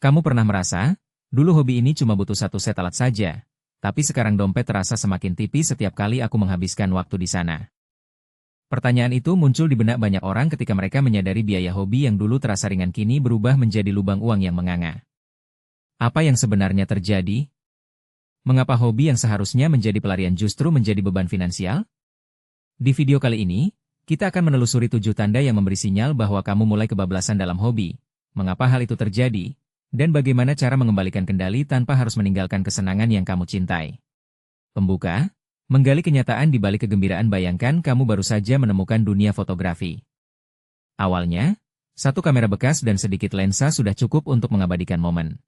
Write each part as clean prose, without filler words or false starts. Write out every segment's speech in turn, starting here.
Kamu pernah merasa, dulu hobi ini cuma butuh satu set alat saja, tapi sekarang dompet terasa semakin tipis setiap kali aku menghabiskan waktu di sana. Pertanyaan itu muncul di benak banyak orang ketika mereka menyadari biaya hobi yang dulu terasa ringan kini berubah menjadi lubang uang yang menganga. Apa yang sebenarnya terjadi? Mengapa hobi yang seharusnya menjadi pelarian justru menjadi beban finansial? Di video kali ini, kita akan menelusuri 7 tanda yang memberi sinyal bahwa kamu mulai kebablasan dalam hobi, mengapa hal itu terjadi, dan bagaimana cara mengembalikan kendali tanpa harus meninggalkan kesenangan yang kamu cintai. Pembuka, menggali kenyataan di balik kegembiraan. Bayangkan kamu baru saja menemukan dunia fotografi. Awalnya, satu kamera bekas dan sedikit lensa sudah cukup untuk mengabadikan momen.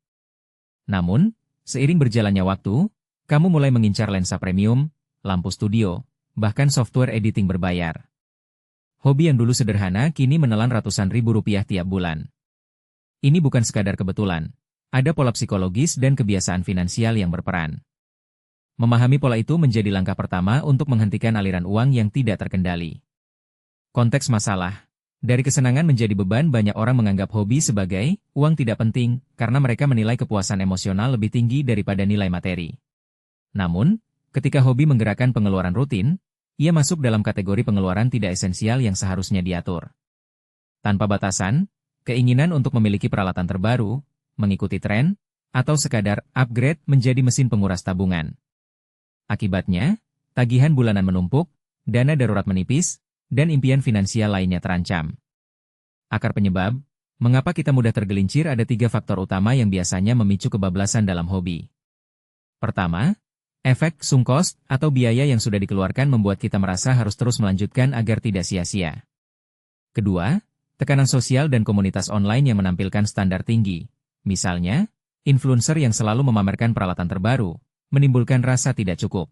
Namun, seiring berjalannya waktu, kamu mulai mengincar lensa premium, lampu studio, bahkan software editing berbayar. Hobi yang dulu sederhana kini menelan ratusan ribu rupiah tiap bulan. Ini bukan sekadar kebetulan. Ada pola psikologis dan kebiasaan finansial yang berperan. Memahami pola itu menjadi langkah pertama untuk menghentikan aliran uang yang tidak terkendali. Konteks masalah. Dari kesenangan menjadi beban, banyak orang menganggap hobi sebagai uang tidak penting karena mereka menilai kepuasan emosional lebih tinggi daripada nilai materi. Namun, ketika hobi menggerakkan pengeluaran rutin, ia masuk dalam kategori pengeluaran tidak esensial yang seharusnya diatur. Tanpa batasan, keinginan untuk memiliki peralatan terbaru, mengikuti tren, atau sekadar upgrade menjadi mesin penguras tabungan. Akibatnya, tagihan bulanan menumpuk, dana darurat menipis, dan impian finansial lainnya terancam. Akar penyebab, mengapa kita mudah tergelincir ada 3 faktor utama yang biasanya memicu kebablasan dalam hobi. Pertama, efek sunk cost atau biaya yang sudah dikeluarkan membuat kita merasa harus terus melanjutkan agar tidak sia-sia. Kedua, tekanan sosial dan komunitas online yang menampilkan standar tinggi. Misalnya, influencer yang selalu memamerkan peralatan terbaru, menimbulkan rasa tidak cukup.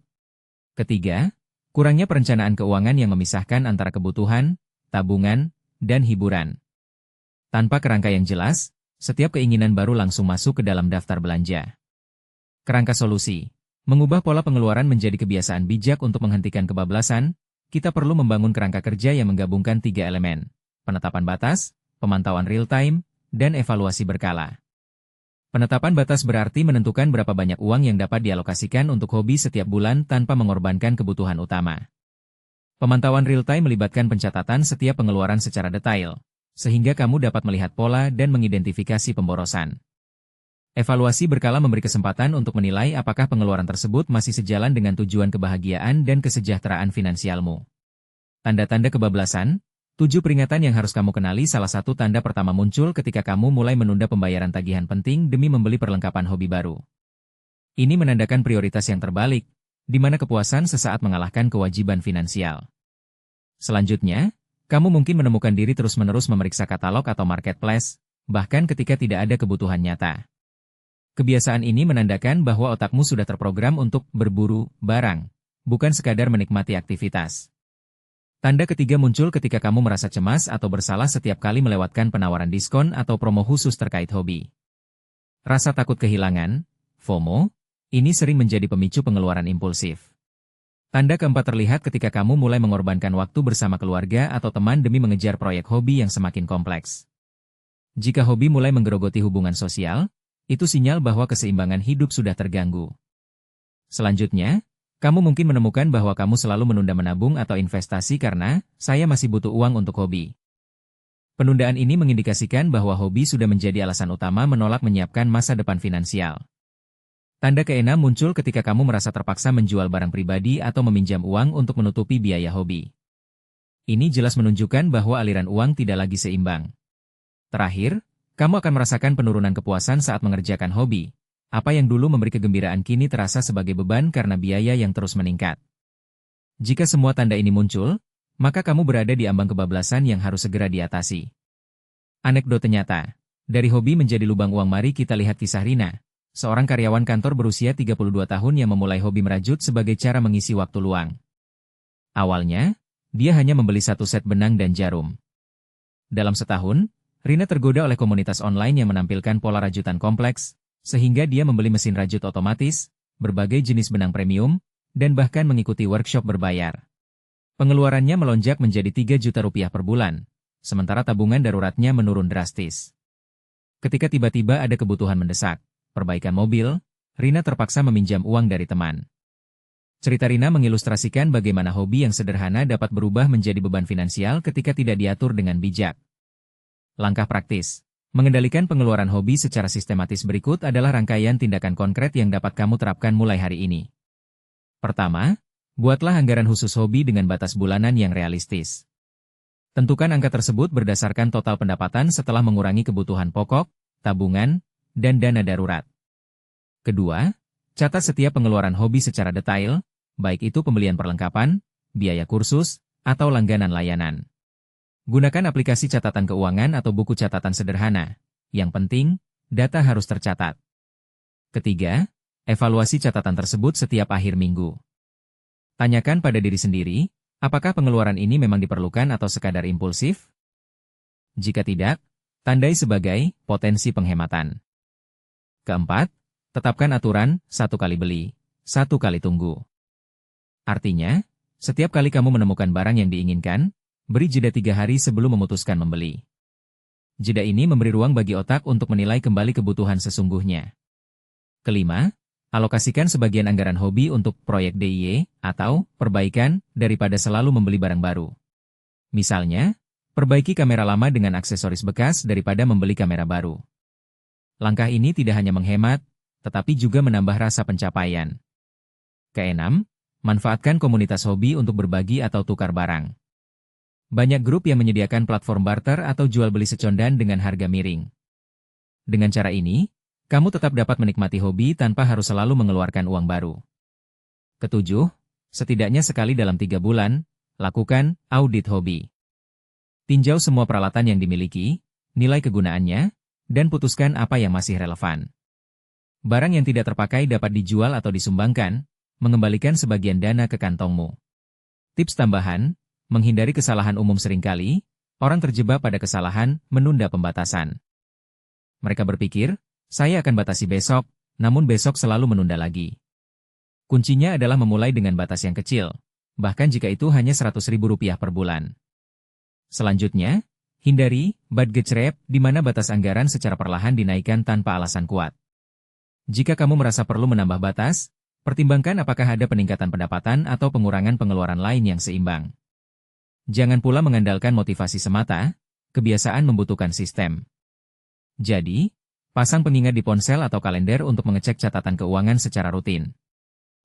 Ketiga, kurangnya perencanaan keuangan yang memisahkan antara kebutuhan, tabungan, dan hiburan. Tanpa kerangka yang jelas, setiap keinginan baru langsung masuk ke dalam daftar belanja. Kerangka solusi. Mengubah pola pengeluaran menjadi kebiasaan bijak untuk menghentikan kebablasan, kita perlu membangun kerangka kerja yang menggabungkan 3 elemen. Penetapan batas, pemantauan real-time, dan evaluasi berkala. Penetapan batas berarti menentukan berapa banyak uang yang dapat dialokasikan untuk hobi setiap bulan tanpa mengorbankan kebutuhan utama. Pemantauan real-time melibatkan pencatatan setiap pengeluaran secara detail, sehingga kamu dapat melihat pola dan mengidentifikasi pemborosan. Evaluasi berkala memberi kesempatan untuk menilai apakah pengeluaran tersebut masih sejalan dengan tujuan kebahagiaan dan kesejahteraan finansialmu. Tanda-tanda kebablasan. 7 peringatan yang harus kamu kenali. Salah satu tanda pertama muncul ketika kamu mulai menunda pembayaran tagihan penting demi membeli perlengkapan hobi baru. Ini menandakan prioritas yang terbalik, di mana kepuasan sesaat mengalahkan kewajiban finansial. Selanjutnya, kamu mungkin menemukan diri terus-menerus memeriksa katalog atau marketplace, bahkan ketika tidak ada kebutuhan nyata. Kebiasaan ini menandakan bahwa otakmu sudah terprogram untuk berburu barang, bukan sekadar menikmati aktivitas. Tanda ketiga muncul ketika kamu merasa cemas atau bersalah setiap kali melewatkan penawaran diskon atau promo khusus terkait hobi. Rasa takut kehilangan, FOMO, ini sering menjadi pemicu pengeluaran impulsif. Tanda keempat terlihat ketika kamu mulai mengorbankan waktu bersama keluarga atau teman demi mengejar proyek hobi yang semakin kompleks. Jika hobi mulai menggerogoti hubungan sosial, itu sinyal bahwa keseimbangan hidup sudah terganggu. Selanjutnya, kamu mungkin menemukan bahwa kamu selalu menunda menabung atau investasi karena saya masih butuh uang untuk hobi. Penundaan ini mengindikasikan bahwa hobi sudah menjadi alasan utama menolak menyiapkan masa depan finansial. Tanda keenam muncul ketika kamu merasa terpaksa menjual barang pribadi atau meminjam uang untuk menutupi biaya hobi. Ini jelas menunjukkan bahwa aliran uang tidak lagi seimbang. Terakhir, kamu akan merasakan penurunan kepuasan saat mengerjakan hobi. Apa yang dulu memberi kegembiraan kini terasa sebagai beban karena biaya yang terus meningkat. Jika semua tanda ini muncul, maka kamu berada di ambang kebablasan yang harus segera diatasi. Anekdote nyata. Dari hobi menjadi lubang uang, mari kita lihat kisah Rina, seorang karyawan kantor berusia 32 tahun yang memulai hobi merajut sebagai cara mengisi waktu luang. Awalnya, dia hanya membeli 1 set benang dan jarum. Dalam setahun, Rina tergoda oleh komunitas online yang menampilkan pola rajutan kompleks, sehingga dia membeli mesin rajut otomatis, berbagai jenis benang premium, dan bahkan mengikuti workshop berbayar. Pengeluarannya melonjak menjadi 3 juta rupiah per bulan, sementara tabungan daruratnya menurun drastis. Ketika tiba-tiba ada kebutuhan mendesak, perbaikan mobil, Rina terpaksa meminjam uang dari teman. Cerita Rina mengilustrasikan bagaimana hobi yang sederhana dapat berubah menjadi beban finansial ketika tidak diatur dengan bijak. Langkah praktis. Mengendalikan pengeluaran hobi secara sistematis berikut adalah rangkaian tindakan konkret yang dapat kamu terapkan mulai hari ini. Pertama, buatlah anggaran khusus hobi dengan batas bulanan yang realistis. Tentukan angka tersebut berdasarkan total pendapatan setelah mengurangi kebutuhan pokok, tabungan, dan dana darurat. Kedua, catat setiap pengeluaran hobi secara detail, baik itu pembelian perlengkapan, biaya kursus, atau langganan layanan. Gunakan aplikasi catatan keuangan atau buku catatan sederhana. Yang penting, data harus tercatat. Ketiga, evaluasi catatan tersebut setiap akhir minggu. Tanyakan pada diri sendiri, apakah pengeluaran ini memang diperlukan atau sekadar impulsif? Jika tidak, tandai sebagai potensi penghematan. Keempat, tetapkan aturan, 1 kali beli, 1 kali tunggu. Artinya, setiap kali kamu menemukan barang yang diinginkan, beri jeda 3 hari sebelum memutuskan membeli. Jeda ini memberi ruang bagi otak untuk menilai kembali kebutuhan sesungguhnya. Kelima, alokasikan sebagian anggaran hobi untuk proyek DIY atau perbaikan daripada selalu membeli barang baru. Misalnya, perbaiki kamera lama dengan aksesoris bekas daripada membeli kamera baru. Langkah ini tidak hanya menghemat, tetapi juga menambah rasa pencapaian. Keenam, manfaatkan komunitas hobi untuk berbagi atau tukar barang. Banyak grup yang menyediakan platform barter atau jual beli secondan dengan harga miring. Dengan cara ini, kamu tetap dapat menikmati hobi tanpa harus selalu mengeluarkan uang baru. Ketujuh, setidaknya sekali dalam 3 bulan, lakukan audit hobi. Tinjau semua peralatan yang dimiliki, nilai kegunaannya, dan putuskan apa yang masih relevan. Barang yang tidak terpakai dapat dijual atau disumbangkan, mengembalikan sebagian dana ke kantongmu. Tips tambahan, menghindari kesalahan umum seringkali, orang terjebak pada kesalahan menunda pembatasan. Mereka berpikir, saya akan batasi besok, namun besok selalu menunda lagi. Kuncinya adalah memulai dengan batas yang kecil, bahkan jika itu hanya Rp100.000 per bulan. Selanjutnya, hindari budget trap di mana batas anggaran secara perlahan dinaikkan tanpa alasan kuat. Jika kamu merasa perlu menambah batas, pertimbangkan apakah ada peningkatan pendapatan atau pengurangan pengeluaran lain yang seimbang. Jangan pula mengandalkan motivasi semata, kebiasaan membutuhkan sistem. Jadi, pasang pengingat di ponsel atau kalender untuk mengecek catatan keuangan secara rutin.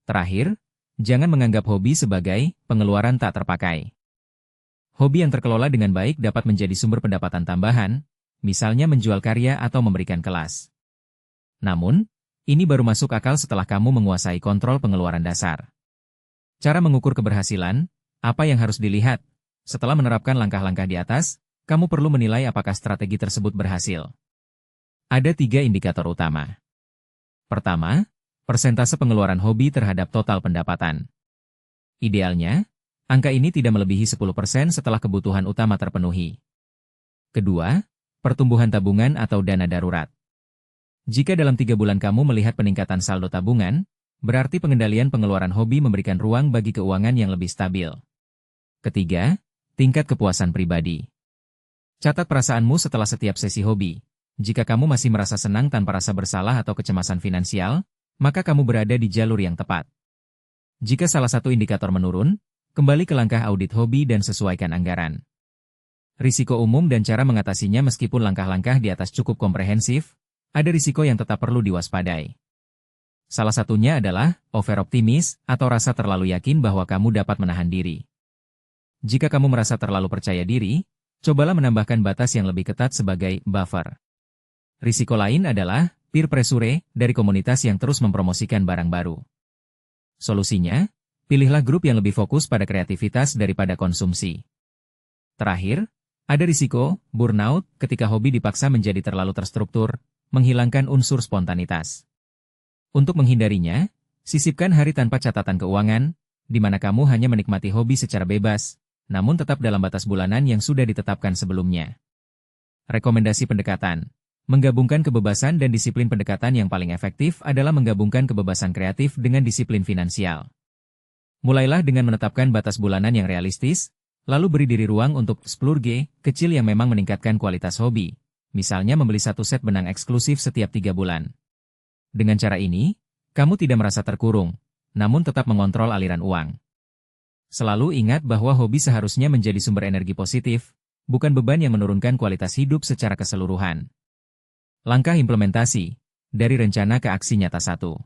Terakhir, jangan menganggap hobi sebagai pengeluaran tak terpakai. Hobi yang terkelola dengan baik dapat menjadi sumber pendapatan tambahan, misalnya menjual karya atau memberikan kelas. Namun, ini baru masuk akal setelah kamu menguasai kontrol pengeluaran dasar. Cara mengukur keberhasilan, apa yang harus dilihat? Setelah menerapkan langkah-langkah di atas, kamu perlu menilai apakah strategi tersebut berhasil. Ada 3 indikator utama. Pertama, persentase pengeluaran hobi terhadap total pendapatan. Idealnya, angka ini tidak melebihi 10% setelah kebutuhan utama terpenuhi. Kedua, pertumbuhan tabungan atau dana darurat. Jika dalam 3 bulan kamu melihat peningkatan saldo tabungan, berarti pengendalian pengeluaran hobi memberikan ruang bagi keuangan yang lebih stabil. Ketiga, tingkat kepuasan pribadi. Catat perasaanmu setelah setiap sesi hobi. Jika kamu masih merasa senang tanpa rasa bersalah atau kecemasan finansial, maka kamu berada di jalur yang tepat. Jika salah satu indikator menurun, kembali ke langkah audit hobi dan sesuaikan anggaran. Risiko umum dan cara mengatasinya. Meskipun langkah-langkah di atas cukup komprehensif, ada risiko yang tetap perlu diwaspadai. Salah satunya adalah overoptimis atau rasa terlalu yakin bahwa kamu dapat menahan diri. Jika kamu merasa terlalu percaya diri, cobalah menambahkan batas yang lebih ketat sebagai buffer. Risiko lain adalah peer pressure dari komunitas yang terus mempromosikan barang baru. Solusinya, pilihlah grup yang lebih fokus pada kreativitas daripada konsumsi. Terakhir, ada risiko burnout ketika hobi dipaksa menjadi terlalu terstruktur, menghilangkan unsur spontanitas. Untuk menghindarinya, sisipkan hari tanpa catatan keuangan, di mana kamu hanya menikmati hobi secara bebas, namun tetap dalam batas bulanan yang sudah ditetapkan sebelumnya. Rekomendasi pendekatan. Menggabungkan kebebasan dan disiplin. Pendekatan yang paling efektif adalah menggabungkan kebebasan kreatif dengan disiplin finansial. Mulailah dengan menetapkan batas bulanan yang realistis, lalu beri diri ruang untuk explore kecil yang memang meningkatkan kualitas hobi, misalnya membeli satu set benang eksklusif setiap 3 bulan. Dengan cara ini, kamu tidak merasa terkurung, namun tetap mengontrol aliran uang. Selalu ingat bahwa hobi seharusnya menjadi sumber energi positif, bukan beban yang menurunkan kualitas hidup secara keseluruhan. Langkah implementasi, dari rencana ke aksi nyata 1.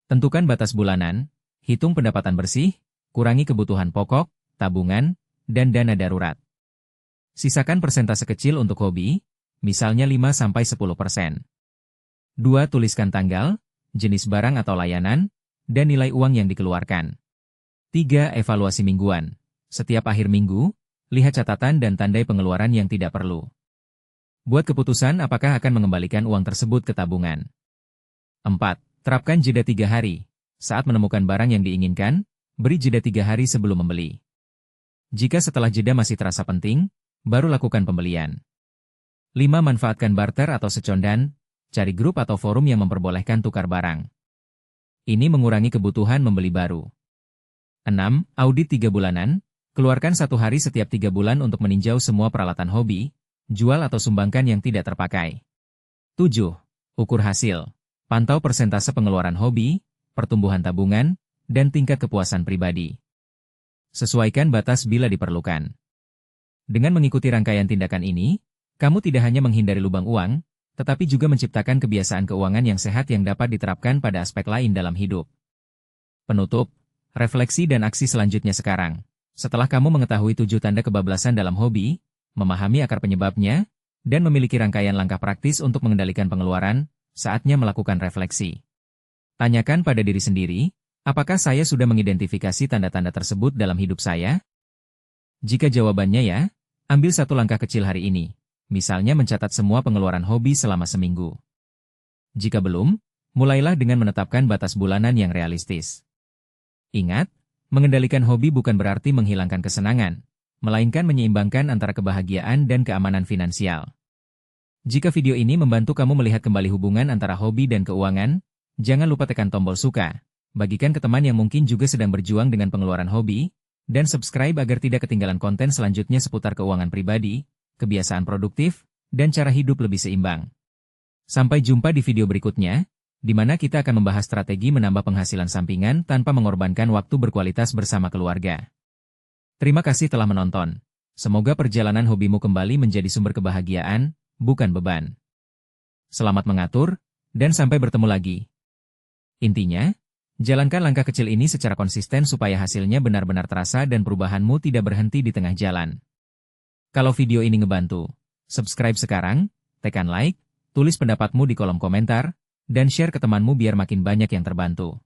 Tentukan batas bulanan, hitung pendapatan bersih, kurangi kebutuhan pokok, tabungan, dan dana darurat. Sisakan persentase kecil untuk hobi, misalnya 5-10%. 2. Tuliskan tanggal, jenis barang atau layanan, dan nilai uang yang dikeluarkan. 3. Evaluasi mingguan. Setiap akhir minggu, lihat catatan dan tandai pengeluaran yang tidak perlu. Buat keputusan apakah akan mengembalikan uang tersebut ke tabungan. 4. Terapkan jeda 3 hari. Saat menemukan barang yang diinginkan, beri jeda 3 hari sebelum membeli. Jika setelah jeda masih terasa penting, baru lakukan pembelian. 5. Manfaatkan barter atau secondan, cari grup atau forum yang memperbolehkan tukar barang. Ini mengurangi kebutuhan membeli baru. 6. Audit 3 bulanan, keluarkan 1 hari setiap 3 bulan untuk meninjau semua peralatan hobi, jual atau sumbangkan yang tidak terpakai. 7. Ukur hasil, pantau persentase pengeluaran hobi, pertumbuhan tabungan, dan tingkat kepuasan pribadi. Sesuaikan batas bila diperlukan. Dengan mengikuti rangkaian tindakan ini, kamu tidak hanya menghindari lubang uang, tetapi juga menciptakan kebiasaan keuangan yang sehat yang dapat diterapkan pada aspek lain dalam hidup. Penutup, refleksi dan aksi selanjutnya sekarang. Setelah kamu mengetahui 7 tanda kebablasan dalam hobi, memahami akar penyebabnya, dan memiliki rangkaian langkah praktis untuk mengendalikan pengeluaran, saatnya melakukan refleksi. Tanyakan pada diri sendiri, apakah saya sudah mengidentifikasi tanda-tanda tersebut dalam hidup saya? Jika jawabannya ya, ambil 1 langkah kecil hari ini, misalnya mencatat semua pengeluaran hobi selama seminggu. Jika belum, mulailah dengan menetapkan batas bulanan yang realistis. Ingat, mengendalikan hobi bukan berarti menghilangkan kesenangan, melainkan menyeimbangkan antara kebahagiaan dan keamanan finansial. Jika video ini membantu kamu melihat kembali hubungan antara hobi dan keuangan, jangan lupa tekan tombol suka, bagikan ke teman yang mungkin juga sedang berjuang dengan pengeluaran hobi, dan subscribe agar tidak ketinggalan konten selanjutnya seputar keuangan pribadi, kebiasaan produktif, dan cara hidup lebih seimbang. Sampai jumpa di video berikutnya, di mana kita akan membahas strategi menambah penghasilan sampingan tanpa mengorbankan waktu berkualitas bersama keluarga. Terima kasih telah menonton. Semoga perjalanan hobimu kembali menjadi sumber kebahagiaan, bukan beban. Selamat mengatur, dan sampai bertemu lagi. Intinya, jalankan langkah kecil ini secara konsisten supaya hasilnya benar-benar terasa dan perubahanmu tidak berhenti di tengah jalan. Kalau video ini ngebantu, subscribe sekarang, tekan like, tulis pendapatmu di kolom komentar, dan share ke temanmu biar makin banyak yang terbantu.